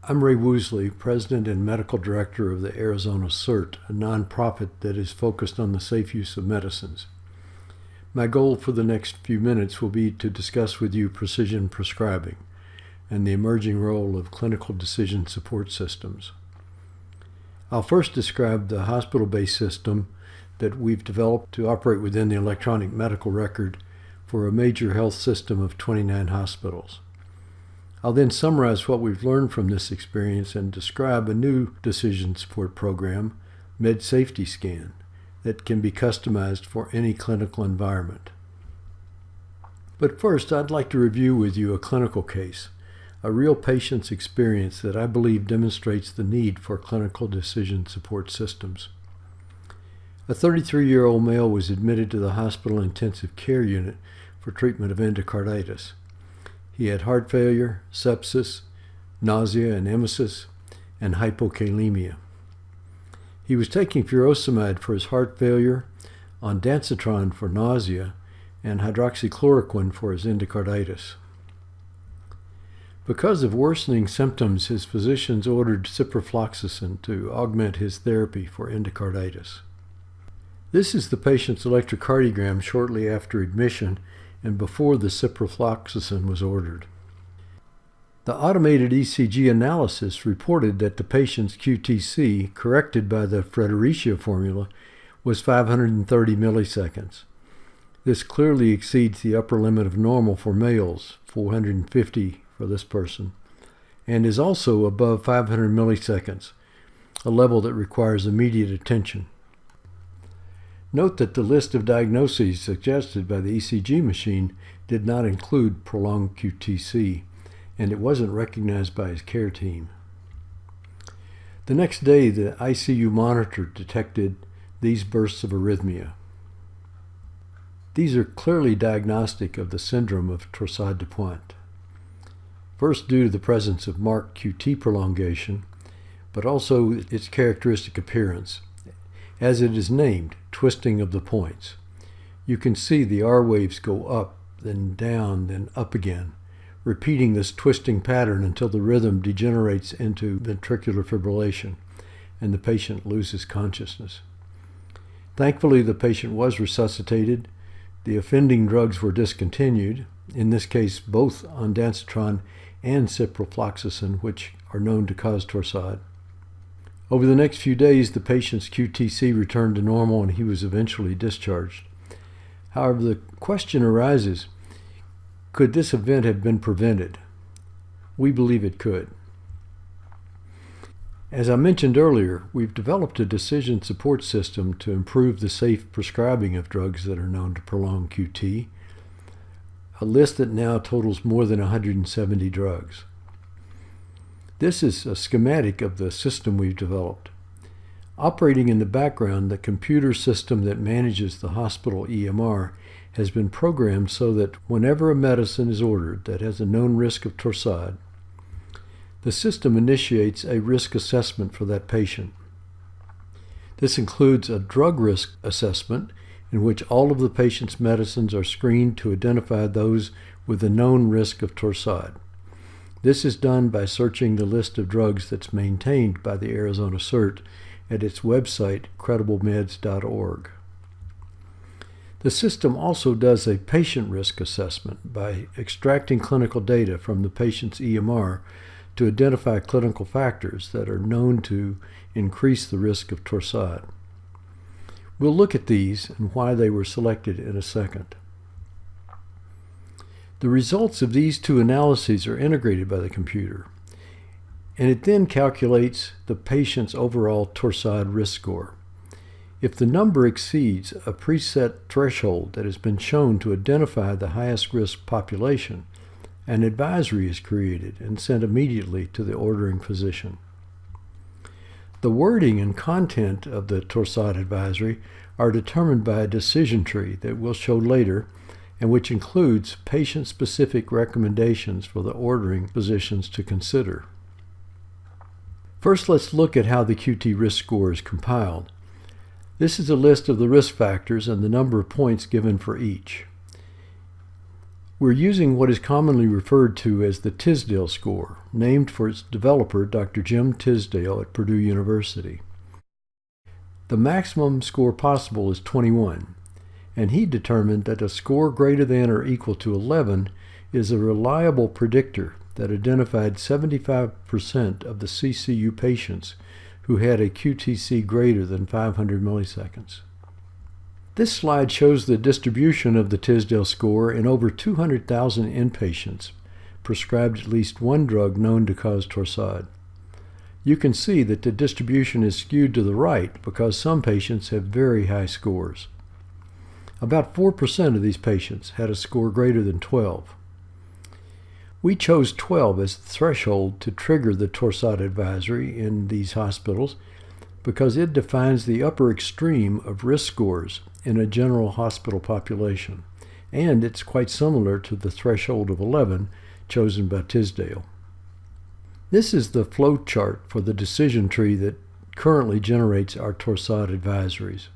I'm Ray Woosley, President and Medical Director of the Arizona CERT, a nonprofit that is focused on the safe use of medicines. My goal for the next few minutes will be to discuss with you precision prescribing and the emerging role of clinical decision support systems. I'll first describe the hospital-based system that we've developed to operate within the electronic medical record for a major health system of 29 hospitals. I'll then summarize what we've learned from this experience and describe a new decision support program, MedSafety Scan, that can be customized for any clinical environment. But first, I'd like to review with you a clinical case, a real patient's experience that I believe demonstrates the need for clinical decision support systems. A 33-year-old male was admitted to the hospital intensive care unit for treatment of endocarditis. He had heart failure, sepsis, nausea and emesis, and hypokalemia. He was taking furosemide for his heart failure, ondansetron for nausea, and hydroxychloroquine for his endocarditis. Because of worsening symptoms, his physicians ordered ciprofloxacin to augment his therapy for endocarditis. This is the patient's electrocardiogram shortly after admission and before the ciprofloxacin was ordered. The automated ECG analysis reported that the patient's QTc, corrected by the Fredericia formula, was 530 milliseconds. This clearly exceeds the upper limit of normal for males, 450 for this person, and is also above 500 milliseconds, a level that requires immediate attention. Note that the list of diagnoses suggested by the ECG machine did not include prolonged QTc, and it wasn't recognized by his care team. The next day, the ICU monitor detected these bursts of arrhythmia. These are clearly diagnostic of the syndrome of Torsades de Pointe. First, due to the presence of marked QT prolongation, but also its characteristic appearance. As it is named, twisting of the points. You can see the R waves go up, then down, then up again, repeating this twisting pattern until the rhythm degenerates into ventricular fibrillation and the patient loses consciousness. Thankfully, the patient was resuscitated. The offending drugs were discontinued, in this case both ondansetron and ciprofloxacin, which are known to cause torsade. Over the next few days, the patient's QTc returned to normal and he was eventually discharged. However, the question arises, could this event have been prevented? We believe it could. As I mentioned earlier, we've developed a decision support system to improve the safe prescribing of drugs that are known to prolong QT, a list that now totals more than 170 drugs. This is a schematic of the system we've developed. Operating in the background, the computer system that manages the hospital EMR has been programmed so that whenever a medicine is ordered that has a known risk of torsade, the system initiates a risk assessment for that patient. This includes a drug risk assessment in which all of the patient's medicines are screened to identify those with a known risk of torsade. This is done by searching the list of drugs that's maintained by the Arizona CERT at its website, crediblemeds.org. The system also does a patient risk assessment by extracting clinical data from the patient's EMR to identify clinical factors that are known to increase the risk of torsade. We'll look at these and why they were selected in a second. The results of these two analyses are integrated by the computer, and it then calculates the patient's overall torsade risk score. If the number exceeds a preset threshold that has been shown to identify the highest risk population, an advisory is created and sent immediately to the ordering physician. The wording and content of the torsade advisory are determined by a decision tree that we'll show later, and which includes patient-specific recommendations for the ordering physicians to consider. First, let's look at how the QT risk score is compiled. This is a list of the risk factors and the number of points given for each. We're using what is commonly referred to as the Tisdale score, named for its developer, Dr. Jim Tisdale at Purdue University. The maximum score possible is 21, and he determined that a score greater than or equal to 11 is a reliable predictor that identified 75% of the CCU patients who had a QTc greater than 500 milliseconds. This slide shows the distribution of the Tisdale score in over 200,000 inpatients prescribed at least one drug known to cause torsade. You can see that the distribution is skewed to the right because some patients have very high scores. About 4% of these patients had a score greater than 12. We chose 12 as the threshold to trigger the Torsades advisory in these hospitals because it defines the upper extreme of risk scores in a general hospital population, and it's quite similar to the threshold of 11 chosen by Tisdale. This is the flow chart for the decision tree that currently generates our Torsades advisories.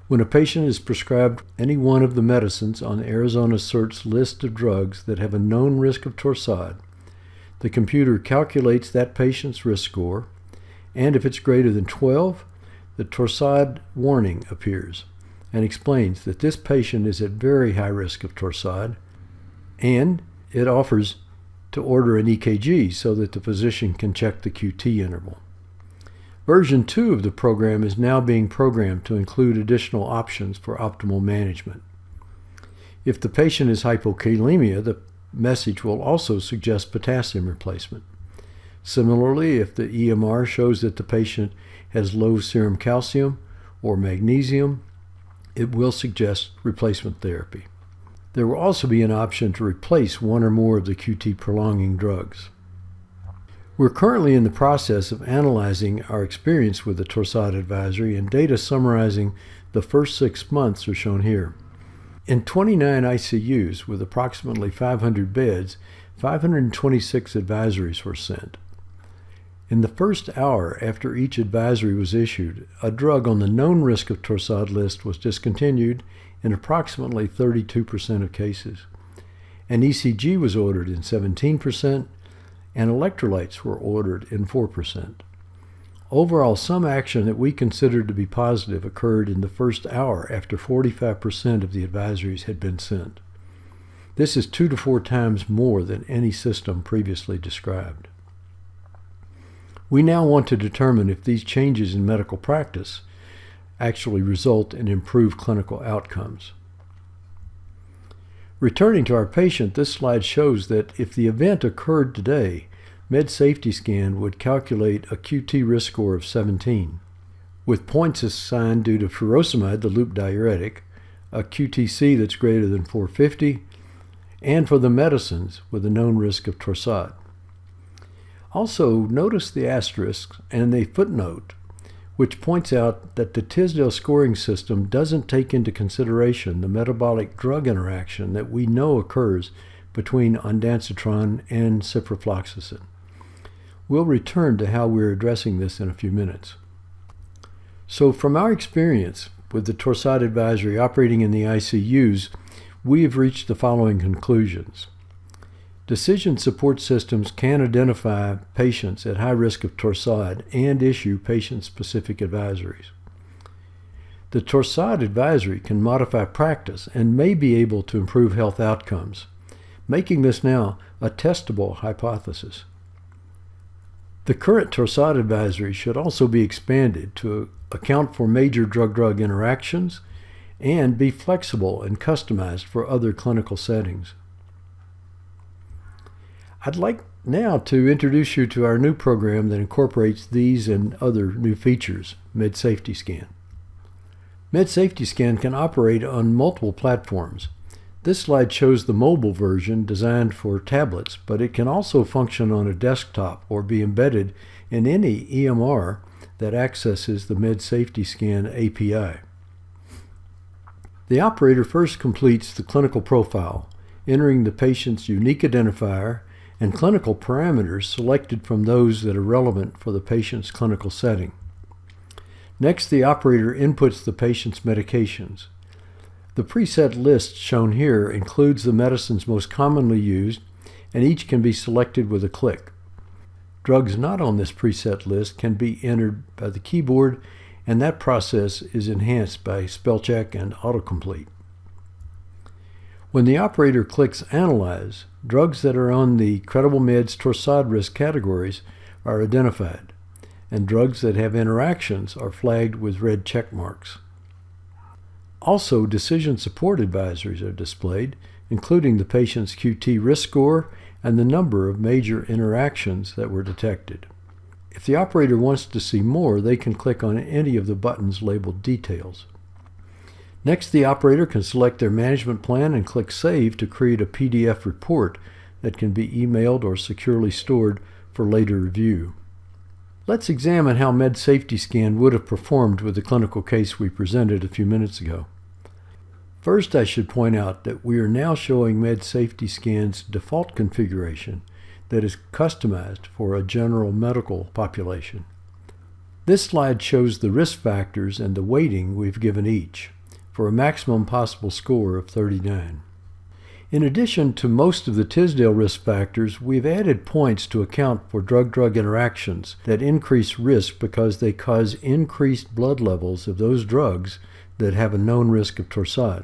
When a patient is prescribed any one of the medicines on Arizona CERT's list of drugs that have a known risk of torsade, the computer calculates that patient's risk score, and if it's greater than 12, the torsade warning appears and explains that this patient is at very high risk of torsade, and it offers to order an EKG so that the physician can check the QT interval. Version 2 of the program is now being programmed to include additional options for optimal management. If the patient is hypokalemia, the message will also suggest potassium replacement. Similarly, if the EMR shows that the patient has low serum calcium or magnesium, it will suggest replacement therapy. There will also be an option to replace one or more of the QT prolonging drugs. We're currently in the process of analyzing our experience with the Torsades advisory, and data summarizing the first 6 months are shown here. In 29 ICUs with approximately 500 beds, 526 advisories were sent. In the first hour after each advisory was issued, a drug on the known risk of torsade list was discontinued in approximately 32% of cases. An ECG was ordered in 17%, and electrolytes were ordered in 4%. Overall, some action that we considered to be positive occurred in the first hour after 45% of the advisories had been sent. This is 2 to 4 times more than any system previously described. We now want to determine if these changes in medical practice actually result in improved clinical outcomes. Returning to our patient, this slide shows that if the event occurred today, MedSafety Scan would calculate a QT risk score of 17, with points assigned due to furosemide, the loop diuretic, a QTc that's greater than 450, and for the medicines with a known risk of torsade. Also, notice the asterisk and the footnote, which points out that the Tisdale scoring system doesn't take into consideration the metabolic drug interaction that we know occurs between ondansetron and ciprofloxacin. We'll return to how we're addressing this in a few minutes. So from our experience with the Torsades advisory operating in the ICUs, we have reached the following conclusions. Decision support systems can identify patients at high risk of torsade and issue patient-specific advisories. The Torsades advisory can modify practice and may be able to improve health outcomes, making this now a testable hypothesis. The current Torsades advisory should also be expanded to account for major drug-drug interactions and be flexible and customized for other clinical settings. I'd like now to introduce you to our new program that incorporates these and other new features, MedSafety Scan. MedSafety Scan can operate on multiple platforms. This slide shows the mobile version designed for tablets, but it can also function on a desktop or be embedded in any EMR that accesses the MedSafety Scan API. The operator first completes the clinical profile, entering the patient's unique identifier and clinical parameters selected from those that are relevant for the patient's clinical setting. Next, the operator inputs the patient's medications. The preset list shown here includes the medicines most commonly used, and each can be selected with a click. Drugs not on this preset list can be entered by the keyboard, and that process is enhanced by spell check and autocomplete. When the operator clicks Analyze, drugs that are on the Credible Meds Torsade risk categories are identified, and drugs that have interactions are flagged with red check marks. Also, decision support advisories are displayed, including the patient's QT risk score and the number of major interactions that were detected. If the operator wants to see more, they can click on any of the buttons labeled Details. Next, the operator can select their management plan and click Save to create a PDF report that can be emailed or securely stored for later review. Let's examine how MedSafety Scan would have performed with the clinical case we presented a few minutes ago. First, I should point out that we are now showing MedSafety Scan's default configuration that is customized for a general medical population. This slide shows the risk factors and the weighting we've given each, for a maximum possible score of 39. In addition to most of the Tisdale risk factors, we've added points to account for drug-drug interactions that increase risk because they cause increased blood levels of those drugs that have a known risk of torsade.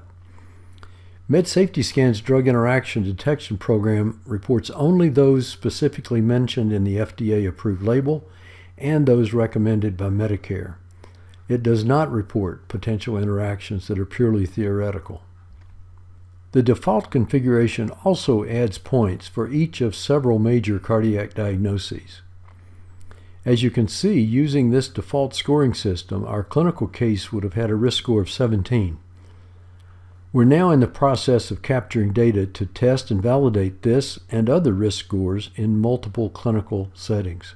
MedSafety Scan's drug interaction detection program reports only those specifically mentioned in the FDA-approved label and those recommended by Medicare. It does not report potential interactions that are purely theoretical. The default configuration also adds points for each of several major cardiac diagnoses. As you can see, using this default scoring system, our clinical case would have had a risk score of 17. We're now in the process of capturing data to test and validate this and other risk scores in multiple clinical settings.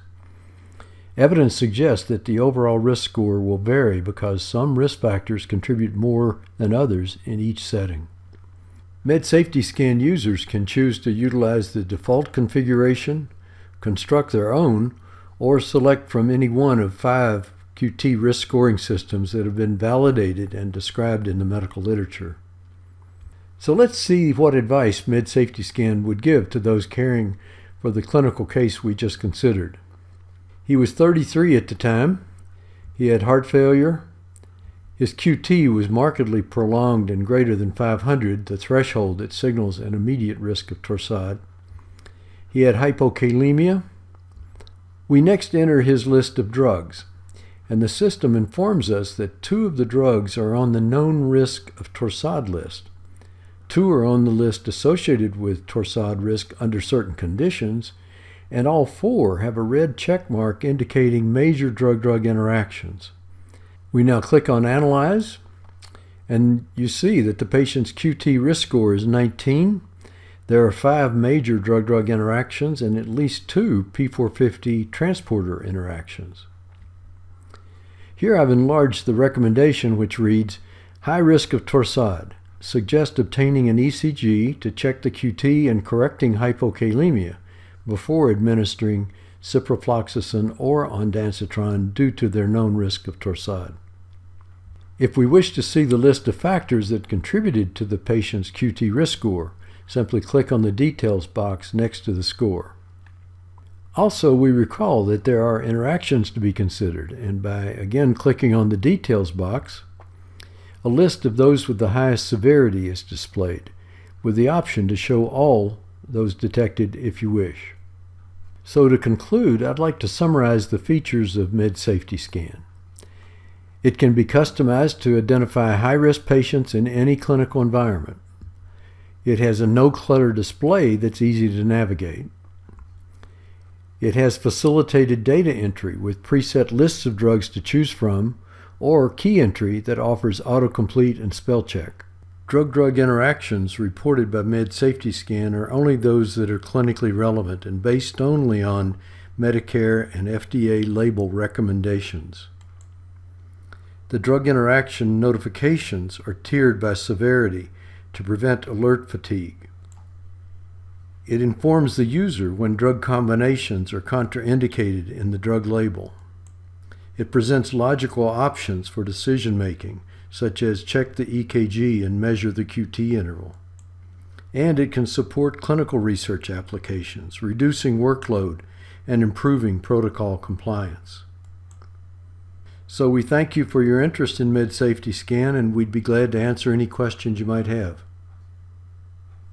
Evidence suggests that the overall risk score will vary because some risk factors contribute more than others in each setting. MedSafety Scan users can choose to utilize the default configuration, construct their own, or select from any one of 5 QT risk scoring systems that have been validated and described in the medical literature. So let's see what advice MedSafety Scan would give to those caring for the clinical case we just considered. He was 33 at the time. He had heart failure. His QT was markedly prolonged and greater than 500, the threshold that signals an immediate risk of torsade. He had hypokalemia. We next enter his list of drugs, and the system informs us that 2 of the drugs are on the known risk of torsade list. 2 are on the list associated with torsade risk under certain conditions, and all 4 have a red check mark indicating major drug-drug interactions. We now click on Analyze, and you see that the patient's QT risk score is 19. There are 5 major drug-drug interactions and at least 2 P450 transporter interactions. Here I've enlarged the recommendation, which reads, High risk of torsade. Suggest obtaining an ECG to check the QT and correcting hypokalemia before administering ciprofloxacin or ondansetron due to their known risk of torsade. If we wish to see the list of factors that contributed to the patient's QT risk score, simply click on the Details box next to the score. Also, we recall that there are interactions to be considered, and by again clicking on the Details box, a list of those with the highest severity is displayed, with the option to show all those detected if you wish. So to conclude, I'd like to summarize the features of MedSafety Scan. It can be customized to identify high-risk patients in any clinical environment. It has a no-clutter display that's easy to navigate. It has facilitated data entry with preset lists of drugs to choose from, or key entry that offers autocomplete and spell check. Drug-drug interactions reported by MedSafety Scan are only those that are clinically relevant and based only on Medicare and FDA label recommendations. The drug interaction notifications are tiered by severity to prevent alert fatigue. It informs the user when drug combinations are contraindicated in the drug label. It presents logical options for decision-making, such as check the EKG and measure the QT interval. And it can support clinical research applications, reducing workload and improving protocol compliance. So we thank you for your interest in MedSafety Scan, and we'd be glad to answer any questions you might have.